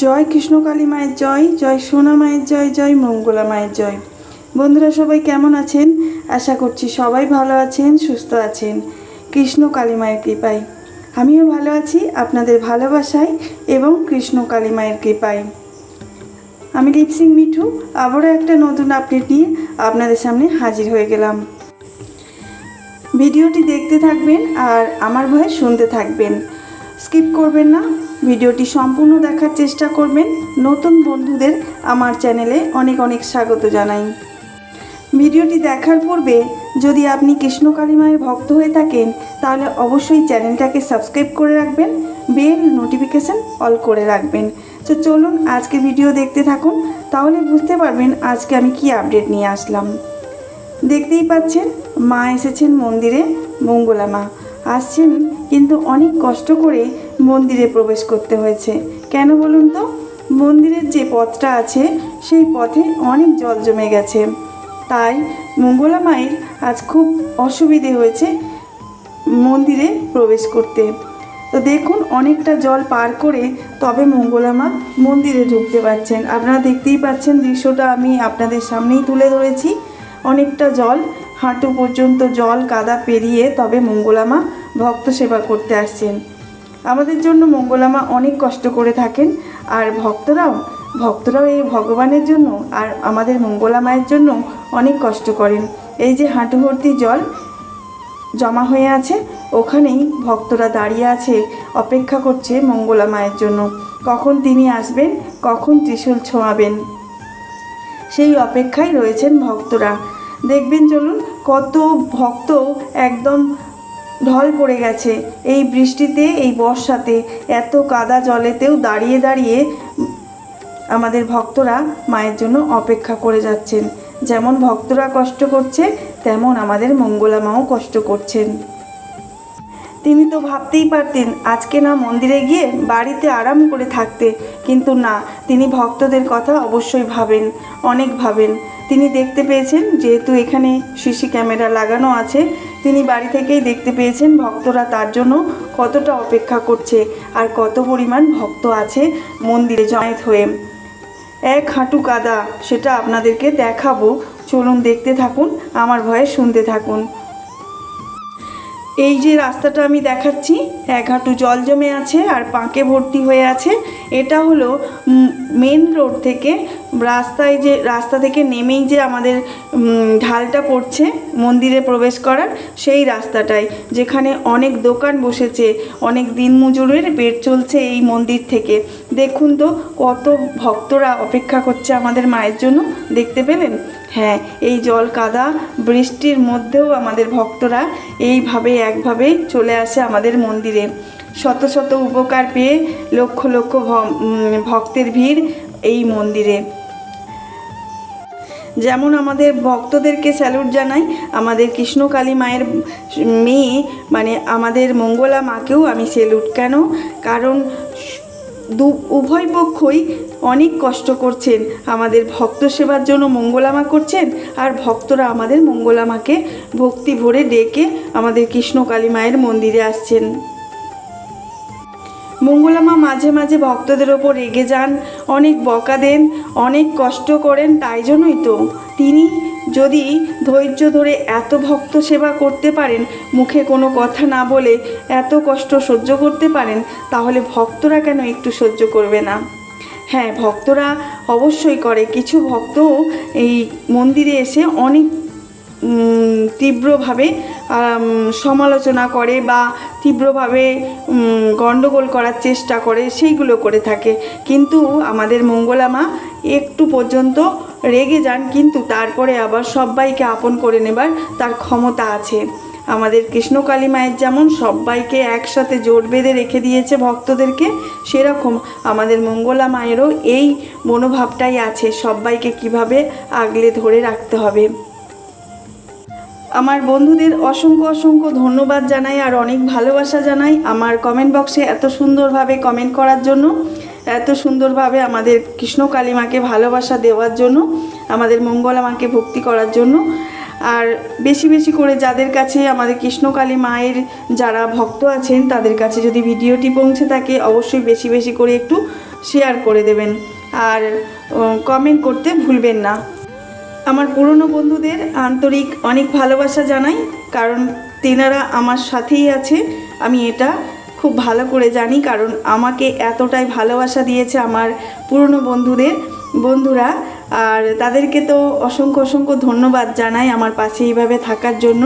জয় কৃষ্ণকালী মায়ের জয়, জয় সোনা মায়ের জয়, জয় মঙ্গলা মায়ের জয়। বন্ধুরা সবাই কেমন আছেন? আশা করছি সবাই ভালো আছেন, সুস্থ আছেন কৃষ্ণকালী মায়ের কৃপায়। আমিও ভালো আছি আপনাদের ভালোবাসায় এবং কৃষ্ণকালী মায়ের কৃপায়। আমি লিপসিং মিঠু আবারও একটা নতুন আপডেট নিয়ে আপনাদের সামনে হাজির হয়ে গেলাম। ভিডিওটি দেখতে থাকবেন আর আমার ভয়ে শুনতে থাকবেন, স্কিপ করবেন না। ভিডিওটি সম্পূর্ণ দেখার চেষ্টা করবেন। নতুন বন্ধুদের আমার চ্যানেলে অনেক অনেক স্বাগত জানাই। ভিডিওটি দেখার পূর্বে যদি আপনি কৃষ্ণকালী মায়ের ভক্ত হয়ে থাকেন তাহলে অবশ্যই চ্যানেলটাকে সাবস্ক্রাইব করে রাখবেন, বেল নোটিফিকেশান অল করে রাখবেন। তো চলুন আজকে ভিডিও দেখতে থাকুন, তাহলে বুঝতে পারবেন আজকে আমি কি আপডেট নিয়ে আসলাম। দেখতেই পাচ্ছেন মা এসেছেন মন্দিরে, মঙ্গলা মা আসছেন, কিন্তু অনেক কষ্ট করে মন্দিরে প্রবেশ করতে হয়েছে। কেন বলুন তো? মন্দিরের যে পথটা আছে সেই পথে অনেক জল জমে গেছে, তাই মঙ্গলা মায়ের আজ খুব অসুবিধে হয়েছে মন্দিরে প্রবেশ করতে। তো দেখুন অনেকটা জল পার করে তবে মঙ্গলা মা মন্দিরে ঢুকতে পারছেন। আপনারা দেখতেই পাচ্ছেন, দৃশ্যটা আমি আপনাদের সামনেই তুলে ধরেছি। অনেকটা জল, হাঁটু পর্যন্ত জল কাদা পেরিয়ে তবে মঙ্গলা মা ভক্ত সেবা করতে আসছেন। আমাদের জন্য মঙ্গলা মা অনেক কষ্ট করে থাকেন, আর ভক্তরাও এই ভগবানের জন্য আর আমাদের মঙ্গলা মায়ের জন্য অনেক কষ্ট করেন। এই যে হাঁটু ভর্তি জল জমা হয়ে আছে, ওখানেই ভক্তরা দাঁড়িয়ে আছে, অপেক্ষা করছে মঙ্গলা মায়ের জন্য। কখন তিনি আসবেন, কখন ত্রিশূল ছোঁয়াবেন, সেই অপেক্ষায় রয়েছেন ভক্তরা। দেখবেন চলুন, কত ভক্ত একদম ঢল পড়ে গেছে এই বৃষ্টিতে, এই বর্ষাতে, এত কাদা জলেতেও দাঁড়িয়ে দাঁড়িয়ে আমাদের ভক্তরা মায়ের জন্য অপেক্ষা করে যাচ্ছেন। যেমন ভক্তরা কষ্ট করছে, তেমন আমাদের মঙ্গলা মাও কষ্ট করছেন। তিনি তো ভাবতেই পারতেন আজকে না মন্দিরে গিয়ে বাড়িতে আরাম করে থাকতে, কিন্তু না, তিনি ভক্তদের কথা অবশ্যই ভাবেন, অনেক ভাবেন। তিনি দেখতে পেয়েছেন, যেহেতু এখানে সিসি ক্যামেরা লাগানো আছে, তিনি বাড়ি থেকেই দেখতে পেয়েছেন ভক্তরা তার জন্য কতটা অপেক্ষা করছে আর কত পরিমাণ ভক্ত আছে মন্দিরে জমায়েত হয়ে। এক হাঁটু কাদা, সেটা আপনাদেরকে দেখাবো, চলুন দেখতে থাকুন, আমার ভয়ে শুনতে থাকুন। এই যে রাস্তাটা আমি দেখাচ্ছি, এক হাঁটু জল জমে আছে আর পাঁকে ভর্তি হয়ে আছে। এটা হলো মেন রোড থেকে রাস্তা থেকে নেমেই যে আমাদের ঢালটা পড়ছে মন্দিরে প্রবেশ করার, সেই রাস্তাটাই, যেখানে অনেক দোকান বসেছে, অনেক দিনমজুরের পেট চলছে এই মন্দির থেকে। দেখুন তো কত ভক্তরা অপেক্ষা করছে আমাদের মায়ের জন্য, দেখতে পেলেন? হ্যাঁ, এই জল কাদা বৃষ্টির মধ্যেও আমাদের ভক্তরা এইভাবে একভাবেই চলে আসে আমাদের মন্দিরে। শত শত উপকার পেয়ে লক্ষ লক্ষ ভক্তের ভিড় এই মন্দিরে। যেমন আমাদের ভক্তদেরকে স্যালুট জানাই, আমাদের কৃষ্ণকালী মায়ের মেয়ে মানে আমাদের মঙ্গলা মাকেও আমি স্যালুট। কেন? কারণ উভয় পক্ষই অনেক কষ্ট করছেন, আমাদের ভক্ত সেবার জন্য মঙ্গলা মা করছেন, আর ভক্তরা আমাদের মঙ্গলা মাকে ভক্তি ভরে ডেকে আমাদের কৃষ্ণকালী মায়ের মন্দিরে আসছেন। মঙ্গলা মা মাঝে মাঝে ভক্তদের ওপর রেগে যান, অনেক বকা দেন, অনেক কষ্ট করেন। তাই জন্যই তো তিনি যদি ধৈর্য ধরে এত ভক্ত সেবা করতে পারেন, মুখে কোনো কথা না বলে এত কষ্ট সহ্য করতে পারেন, তাহলে ভক্তরা কেন একটু সহ্য করবে না? হ্যাঁ, ভক্তরা অবশ্যই করে। কিছু ভক্ত এই মন্দিরে এসে অনেক তীব্রভাবে সমালোচনা করে বা তীব্রভাবে গণ্ডগোল করার চেষ্টা করে, সেইগুলো করে থাকে। কিন্তু আমাদের মঙ্গলা মা একটু পর্যন্ত রেগে যান, কিন্তু তারপরে আবার সবাইকে আপন করে নেবার তার ক্ষমতা আছে। আমাদের কৃষ্ণকালী মায়ের যেমন সবাইকে একসাথে জোট বেঁধে রেখে দিয়েছে ভক্তদেরকে, সেরকম আমাদের মঙ্গলা মায়েরও এই মনোভাবটাই আছে, সবাইকে কিভাবে আগলে ধরে রাখতে হবে। আমার বন্ধুদের অসংখ্য অসংখ্য ধন্যবাদ জানাই আর অনেক ভালোবাসা জানাই আমার কমেন্ট বক্সে এত সুন্দরভাবে কমেন্ট করার জন্য, এত সুন্দরভাবে আমাদের কৃষ্ণকালী মাকে ভালোবাসা দেওয়ার জন্য, আমাদের মঙ্গলা মাকে ভক্তি করার জন্য। আর বেশি বেশি করে যাদের কাছে আমাদের কৃষ্ণকালী মায়ের যারা ভক্ত আছেন তাদের কাছে যদি ভিডিওটি পৌঁছে থাকে, অবশ্যই বেশি বেশি করে একটু শেয়ার করে দেবেন আর কমেন্ট করতে ভুলবেন না। আমার পুরনো বন্ধুদের আন্তরিক অনেক ভালোবাসা জানাই, কারণ তেনারা আমার সাথেই আছে। আমি এটা খুব ভালো করে জানি, কারণ আমাকে এতটাই ভালোবাসা দিয়েছে আমার পুরনো বন্ধুরা, আর তাদেরকে তো অসংখ্য অসংখ্য ধন্যবাদ জানাই আমার পাশে এইভাবে থাকার জন্য।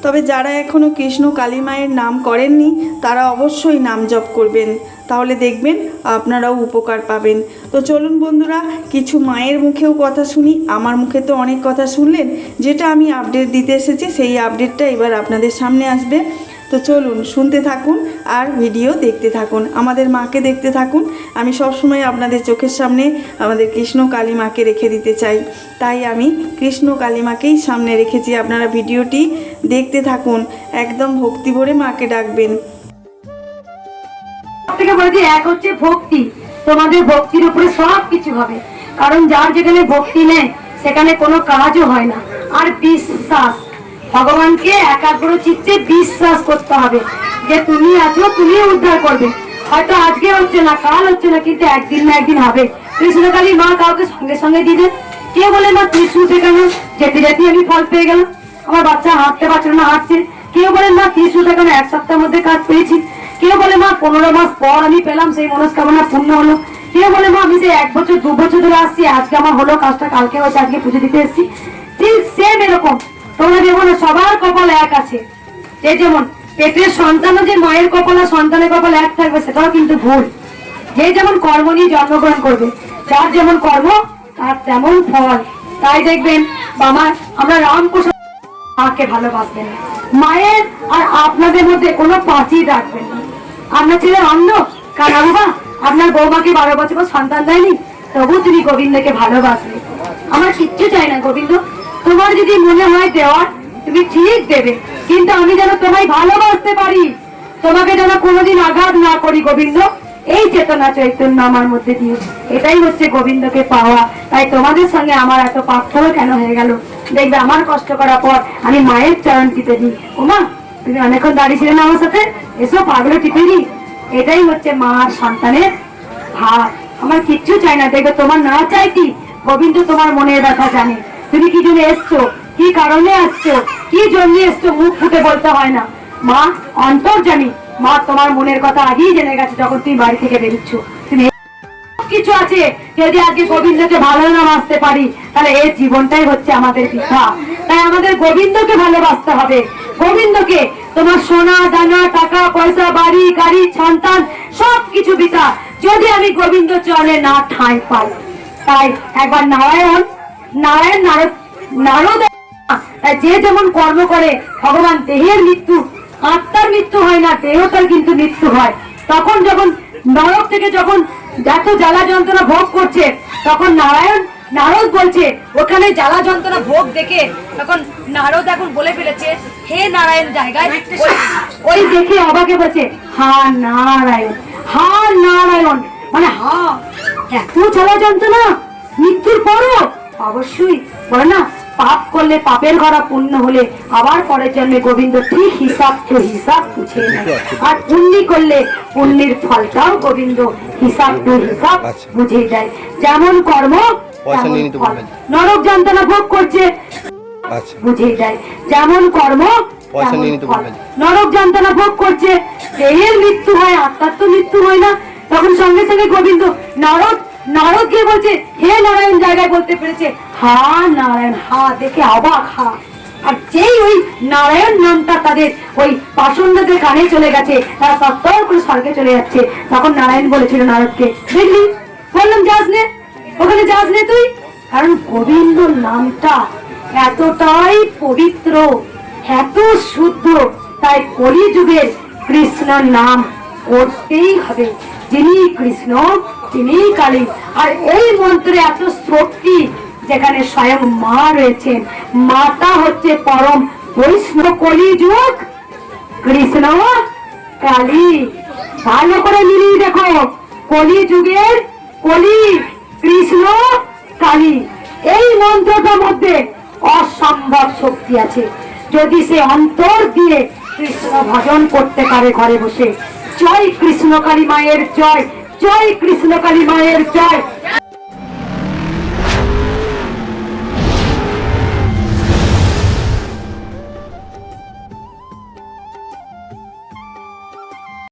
তবে যারা এখনও কৃষ্ণ কালী মায়ের নাম করেননি তারা অবশ্যই নাম জপ করবেন, তাহলে দেখবেন আপনারাও উপকার পাবেন। তো চলুন বন্ধুরা, কিছু মায়ের মুখেও কথা শুনি। আমার মুখে তো অনেক কথা শুনলেন, যেটা আমি আপডেট দিতে এসেছি সেই আপডেটটা এবার আপনাদের সামনে আসবে। তো চলুন শুনতে থাকুন আর ভিডিও দেখতে থাকুন, আমাদের মাকে দেখতে থাকুন। আমি সবসময় আপনাদের চোখের সামনে আমাদের কৃষ্ণ কালী মাকে রেখে দিতে চাই, তাই আমি কৃষ্ণ কালী মাকেই সামনে রেখেছি। আপনারা ভিডিওটি দেখতে থাকুন, একদম ভক্তি ভরে মাকে ডাকবেন। থেকে বলছি এক হচ্ছে ভক্তি, তোমাদের ভক্তির উপরে সব কিছু হবে, কারণ যার যেখানে ভক্তি নেই সেখানে কোনো কাজও হয় না। আর বিশ্বাস, ভগবানকে একাগ্র চিত্তে বিশ্বাস করতে হবে যে তুমি আছো, তুমি উদ্ধার করবে। হয়তো আজকে হচ্ছে না, কাল হচ্ছে না, কিন্তু একদিন না একদিন হবে। কৃষ্ণকালী মা কাউকে সঙ্গে সঙ্গে দিবে। কেউ বলে মা ত্রিশুতে কেন, যেতে যেতে আমি ফল পেয়ে গেলাম, আমার বাচ্চা হাঁটতে পারছিল না, হাঁটছে। কেউ বলে মা ত্রিশুতে কেন, এক সপ্তাহের মধ্যে কাজ পেয়েছি। কেউ বলে মা 15 মাস পর আমি পেলাম, সেই মনস্কামনা পূর্ণ হলো। কেউ বলে মা আমি যে 1 বছর 2 বছর ধরে আসছি, আজকে আমার হলো কাজটা, কালকে হচ্ছে, আজকে পুজো দিতে এসেছি। ঠিক সেম এরকম তোমরা যেমন সবার কপাল এক আছে, যে যেমন পেটের সন্তানও যে মায়ের কপাল আর সন্তানের কপাল এক থাকবে সেটাও কিন্তু ভুল। যে যেমন কর্ম নিয়ে জন্মগ্রহণ করবে, যার যেমন কর্ম তার তেমন ফল। তাই দেখবেন আমরা রামপ্রসাদ মাকে ভালোবাসবেন, মায়ের আর আপনাদের মধ্যে কোনো পাঁচই রাখবেন না। আপনার ছেলে অন্ধ কানা বাবা, আপনার বৌমাকে 12 বছর পর সন্তান দেয়নি, তবু তুমি গোবিন্দকে ভালোবাসবে। আমার কিচ্ছু চাই না গোবিন্দ, তোমার যদি মনে হয় দেওয়ার তুমি ঠিক দেবে, কিন্তু আমি যেন তোমায় ভালোবাসতে পারি, তোমাকে যেন কোনোদিন আঘাত না করি গোবিন্দ, এই চেতনা চৈতন্য আমার মধ্যে দিও। এটাই হচ্ছে গোবিন্দকে পাওয়া। তাই তোমাদের সঙ্গে আমার এত পার্থক্য কেন হয়ে গেল? দেখবে আমার কষ্ট করার পর আমি মায়ের চরণ টিপে দিই। ওমা তুমি অনেকক্ষণ দাঁড়িয়ে ছিলে না আমার সাথে, এসব পাগলে টিপে দিই। এটাই হচ্ছে মা আর সন্তানের ভাব। আমার কিচ্ছু চাই না। দেখবে তোমার না চাইতি গোবিন্দ তোমার মনের ব্যথা জানে। তুমি কি জন্য এসছো, কি কারণে আসছো, কি জন্য এসছো, মুখ ফুটে বলতে হয় না। মা অন্তর্জামী, মা তোমার মনের কথা আগেই জেনে গেছে যখন তুমি বাড়ি থেকে বেরোচ্ছ। তুমি কিছু আছে, যদি আজকে গোবিন্দকে ভালো না বাসতে পারি তাহলে এই জীবনটাই হচ্ছে আমাদের বৃথা। তাই আমাদের গোবিন্দকে ভালোবাসতে হবে। গোবিন্দকে, তোমার সোনা দানা টাকা পয়সা বাড়ি গাড়ি সন্তান সবকিছু বৃথা যদি আমি গোবিন্দ চরণে না ঠাঁই পাই। তাই একবার নারদ যে যেমন কর্ম করে, ভগবান দেহের মৃত্যু, আত্মার মৃত্যু হয় না, দেহটার কিন্তু মৃত্যু হয়। তখন যখন নরক থেকে যখন এত জ্বালা যন্ত্রণা ভোগ করছে, তখন নারদ বলছে, ওখানে জ্বালা যন্ত্রণা ভোগ দেখে তখন নারদ এখন বলে ফেলেছে, হে নারায়ণ জায়গায় ওই দেখে অবাকে বলছে, হা নারায়ণ, হা নারায়ণ, মানে হা এত জ্বালা যন্ত্রণা মৃত্যুর পরও। অবশ্যই বলে না, পাপ করলে পাপের ঘরা পূর্ণ হলে আবার পরের জন্মে গোবিন্দ ঠিক হিসাব বুঝে নেয়। আর পুণ্যি করলে পুণ্যের ফলটাও গোবিন্দ হিসাব বুঝে দেয়। যেমন কর্ম নরক যন্ত্রণা ভোগ করছে বুঝে দেয়, যেমন কর্ম নরক যন্ত্রণা ভোগ করছে, দেহের মৃত্যু হয়, আত্মার তো মৃত্যু হয় না। তখন সঙ্গে সঙ্গে গোবিন্দ নারদ গিয়ে বলছে, হে নারায়ণ জায়গায় বলতে পেরেছে, হা নারায়ণ, হা দেখে অবাক। হা আর যেই ওই নারায়ণ নামটা তাদের ওই পাষণ্ডদের কানে চলে গেছে, তারা তত্তর করে স্বর্গে চলে যাচ্ছে। তখন নারায়ণ বলেছিল নারদকে, দেখলি বললাম যাস নে, ওখানে যাস নে তুই, কারণ গোবিন্দ নামটা এতটাই পবিত্র, এত শুদ্ধ। তাই কলিযুগের কৃষ্ণ নাম করতেই হবে। যিনি কৃষ্ণ তিনি কালী। আর এই মন্ত্রে এত শক্তি, যেখানে স্বয়ং মা রয়েছেন, মাতা হচ্ছে পরম বৈষ্ণব। কলিযুগ কৃষ্ণ কালী, ভালো করে মিলিয়ে দেখো, কলিযুগের কলি কৃষ্ণ কালী, এই মন্ত্রটার মধ্যে অসম্ভব শক্তি আছে। যদি সে অন্তর দিয়ে কৃষ্ণ ভজন করতে পারে ঘরে বসে, জয় কৃষ্ণ কালী মায়ের জয়, জয় কৃষ্ণ কালী মায়ের জয়।